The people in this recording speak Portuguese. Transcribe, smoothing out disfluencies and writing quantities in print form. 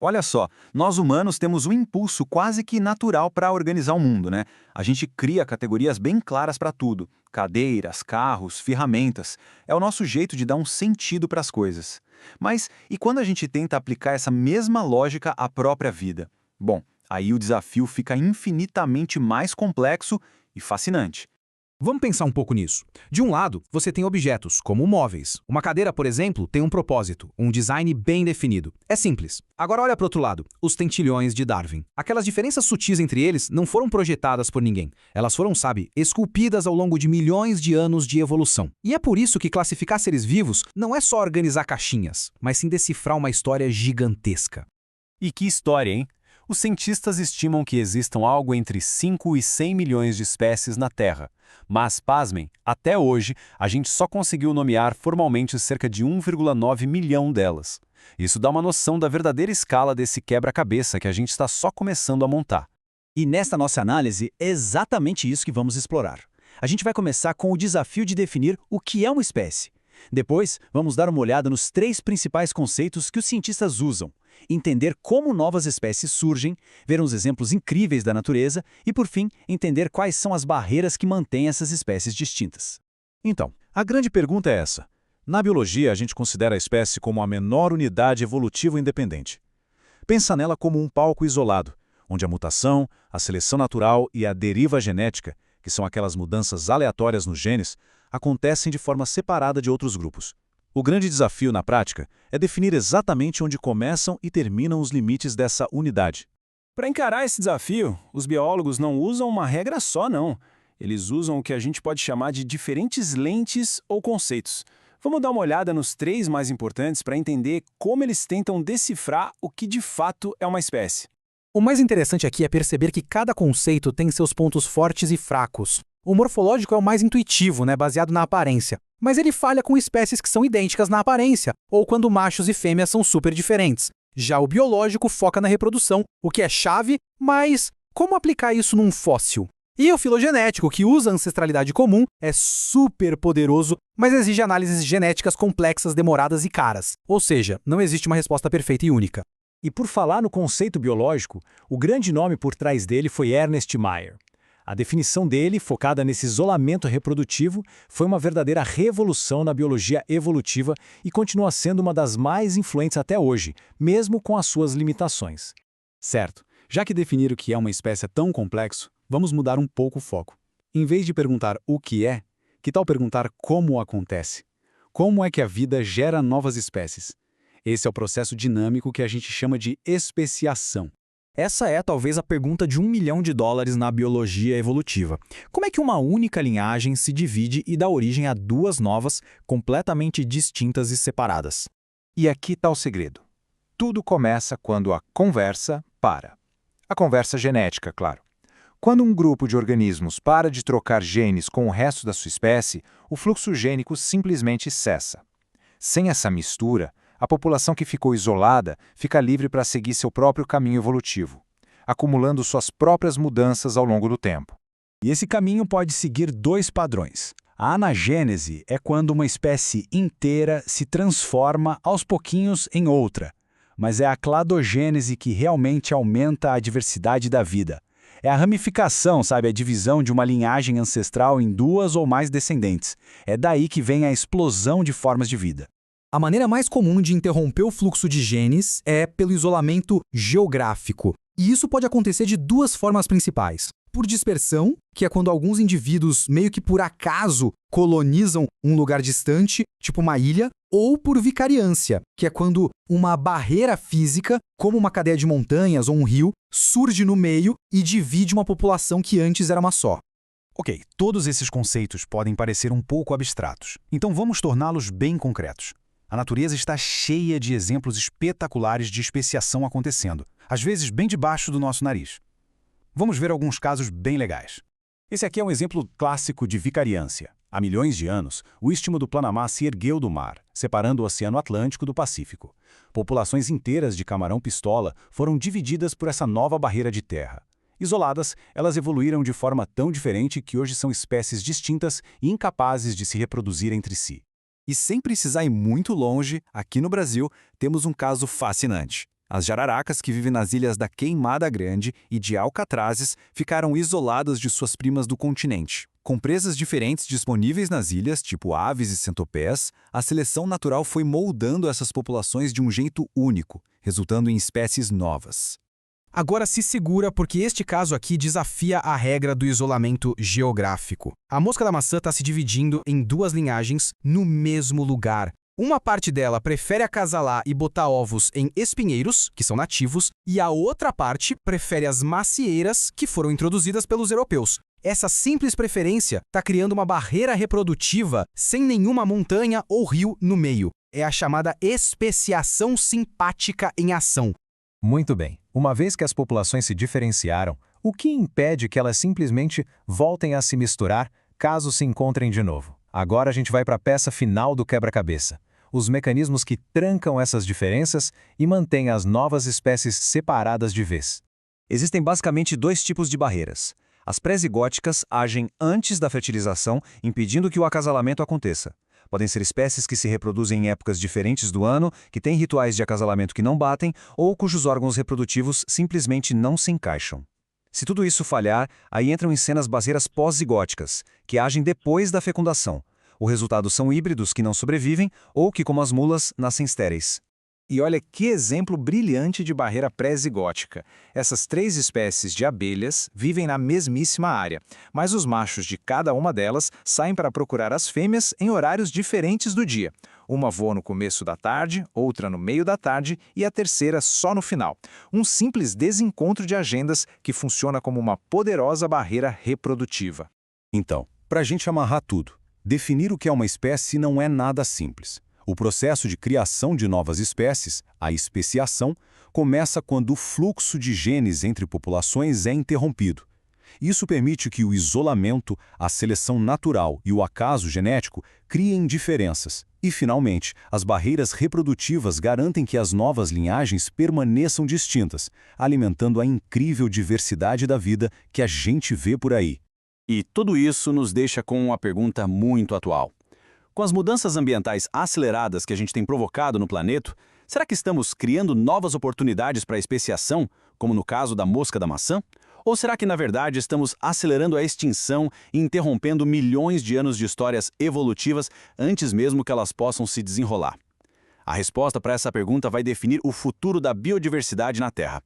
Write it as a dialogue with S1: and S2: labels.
S1: Olha só, nós humanos temos um impulso quase que natural para organizar o mundo, né? A gente cria categorias bem claras para tudo: cadeiras, carros, ferramentas. É o nosso jeito de dar um sentido para as coisas. Mas e quando a gente tenta aplicar essa mesma lógica à própria vida? Bom, aí o desafio fica infinitamente mais complexo e fascinante.
S2: Vamos pensar um pouco nisso. De um lado, você tem objetos, como móveis. Uma cadeira, por exemplo, tem um propósito, um design bem definido. É simples. Agora olha para o outro lado, os tentilhões de Darwin. Aquelas diferenças sutis entre eles não foram projetadas por ninguém. Elas foram, sabe, esculpidas ao longo de milhões de anos de evolução. E é por isso que classificar seres vivos não é só organizar caixinhas, mas sim decifrar uma história gigantesca.
S3: E que história, hein? Os cientistas estimam que existam algo entre 5 e 100 milhões de espécies na Terra. Mas, pasmem, até hoje, a gente só conseguiu nomear formalmente cerca de 1,9 milhão delas. Isso dá uma noção da verdadeira escala desse quebra-cabeça que a gente está só começando a montar.
S4: E nesta nossa análise, é exatamente isso que vamos explorar. A gente vai começar com o desafio de definir o que é uma espécie. Depois, vamos dar uma olhada nos três principais conceitos que os cientistas usam, entender como novas espécies surgem, ver uns exemplos incríveis da natureza e, por fim, entender quais são as barreiras que mantêm essas espécies distintas.
S5: Então, a grande pergunta é essa. Na biologia, a gente considera a espécie como a menor unidade evolutiva independente. Pensa nela como um palco isolado, onde a mutação, a seleção natural e a deriva genética, que são aquelas mudanças aleatórias nos genes, acontecem de forma separada de outros grupos. O grande desafio, na prática, é definir exatamente onde começam e terminam os limites dessa unidade.
S3: Para encarar esse desafio, os biólogos não usam uma regra só, não. Eles usam o que a gente pode chamar de diferentes lentes ou conceitos. Vamos dar uma olhada nos três mais importantes para entender como eles tentam decifrar o que de fato é uma espécie.
S2: O mais interessante aqui é perceber que cada conceito tem seus pontos fortes e fracos. O morfológico é o mais intuitivo, baseado na aparência. Mas ele falha com espécies que são idênticas na aparência, ou quando machos e fêmeas são super diferentes. Já o biológico foca na reprodução, o que é chave, mas como aplicar isso num fóssil? E o filogenético, que usa a ancestralidade comum, é super poderoso, mas exige análises genéticas complexas, demoradas e caras. Ou seja, não existe uma resposta perfeita e única.
S6: E por falar no conceito biológico, o grande nome por trás dele foi Ernest Mayr. A definição dele, focada nesse isolamento reprodutivo, foi uma verdadeira revolução na biologia evolutiva e continua sendo uma das mais influentes até hoje, mesmo com as suas limitações.
S7: Certo, já que definir o que é uma espécie é tão complexo, vamos mudar um pouco o foco. Em vez de perguntar o que é, que tal perguntar como acontece? Como é que a vida gera novas espécies? Esse é o processo dinâmico que a gente chama de especiação.
S4: Essa é talvez a pergunta de $1 milhão na biologia evolutiva. Como é que uma única linhagem se divide e dá origem a duas novas, completamente distintas e separadas?
S1: E aqui está o segredo. Tudo começa quando a conversa para. A conversa genética, claro. Quando um grupo de organismos para de trocar genes com o resto da sua espécie, o fluxo gênico simplesmente cessa. Sem essa mistura, a população que ficou isolada fica livre para seguir seu próprio caminho evolutivo, acumulando suas próprias mudanças ao longo do tempo.
S4: E esse caminho pode seguir dois padrões. A anagênese é quando uma espécie inteira se transforma aos pouquinhos em outra, mas é a cladogênese que realmente aumenta a diversidade da vida. É a ramificação, a divisão de uma linhagem ancestral em duas ou mais descendentes. É daí que vem a explosão de formas de vida.
S2: A maneira mais comum de interromper o fluxo de genes é pelo isolamento geográfico. E isso pode acontecer de duas formas principais. Por dispersão, que é quando alguns indivíduos meio que por acaso colonizam um lugar distante, tipo uma ilha, ou por vicariância, que é quando uma barreira física, como uma cadeia de montanhas ou um rio, surge no meio e divide uma população que antes era uma só.
S7: Ok, todos esses conceitos podem parecer um pouco abstratos, então vamos torná-los bem concretos. A natureza está cheia de exemplos espetaculares de especiação acontecendo, às vezes bem debaixo do nosso nariz. Vamos ver alguns casos bem legais. Esse aqui é um exemplo clássico de vicariância. Há milhões de anos, o istmo do Panamá se ergueu do mar, separando o Oceano Atlântico do Pacífico. Populações inteiras de camarão-pistola foram divididas por essa nova barreira de terra. Isoladas, elas evoluíram de forma tão diferente que hoje são espécies distintas e incapazes de se reproduzir entre si.
S4: E sem precisar ir muito longe, aqui no Brasil, temos um caso fascinante.
S8: As jararacas que vivem nas ilhas da Queimada Grande e de Alcatrazes ficaram isoladas de suas primas do continente. Com presas diferentes disponíveis nas ilhas, tipo aves e centopeias, a seleção natural foi moldando essas populações de um jeito único, resultando em espécies novas.
S2: Agora se segura porque este caso aqui desafia a regra do isolamento geográfico. A mosca da maçã está se dividindo em duas linhagens no mesmo lugar. Uma parte dela prefere acasalar e botar ovos em espinheiros, que são nativos, e a outra parte prefere as macieiras, que foram introduzidas pelos europeus. Essa simples preferência está criando uma barreira reprodutiva sem nenhuma montanha ou rio no meio. É a chamada especiação simpática em ação.
S1: Muito bem. Uma vez que as populações se diferenciaram, o que impede que elas simplesmente voltem a se misturar caso se encontrem de novo? Agora a gente vai para a peça final do quebra-cabeça. Os mecanismos que trancam essas diferenças e mantêm as novas espécies separadas de vez.
S8: Existem basicamente dois tipos de barreiras. As pré-zigóticas agem antes da fertilização, impedindo que o acasalamento aconteça. Podem ser espécies que se reproduzem em épocas diferentes do ano, que têm rituais de acasalamento que não batem, ou cujos órgãos reprodutivos simplesmente não se encaixam. Se tudo isso falhar, aí entram em cena as barreiras pós-zigóticas, que agem depois da fecundação. O resultado são híbridos que não sobrevivem ou que, como as mulas, nascem estéreis.
S1: E olha que exemplo brilhante de barreira pré-zigótica. Essas 3 espécies de abelhas vivem na mesmíssima área, mas os machos de cada uma delas saem para procurar as fêmeas em horários diferentes do dia. Uma voa no começo da tarde, outra no meio da tarde e a terceira só no final. Um simples desencontro de agendas que funciona como uma poderosa barreira reprodutiva.
S3: Então, para a gente amarrar tudo, definir o que é uma espécie não é nada simples. O processo de criação de novas espécies, a especiação, começa quando o fluxo de genes entre populações é interrompido. Isso permite que o isolamento, a seleção natural e o acaso genético criem diferenças. E, finalmente, as barreiras reprodutivas garantem que as novas linhagens permaneçam distintas, alimentando a incrível diversidade da vida que a gente vê por aí.
S9: E tudo isso nos deixa com uma pergunta muito atual. Com as mudanças ambientais aceleradas que a gente tem provocado no planeta, será que estamos criando novas oportunidades para a especiação, como no caso da mosca da maçã? Ou será que, na verdade, estamos acelerando a extinção e interrompendo milhões de anos de histórias evolutivas antes mesmo que elas possam se desenrolar? A resposta para essa pergunta vai definir o futuro da biodiversidade na Terra.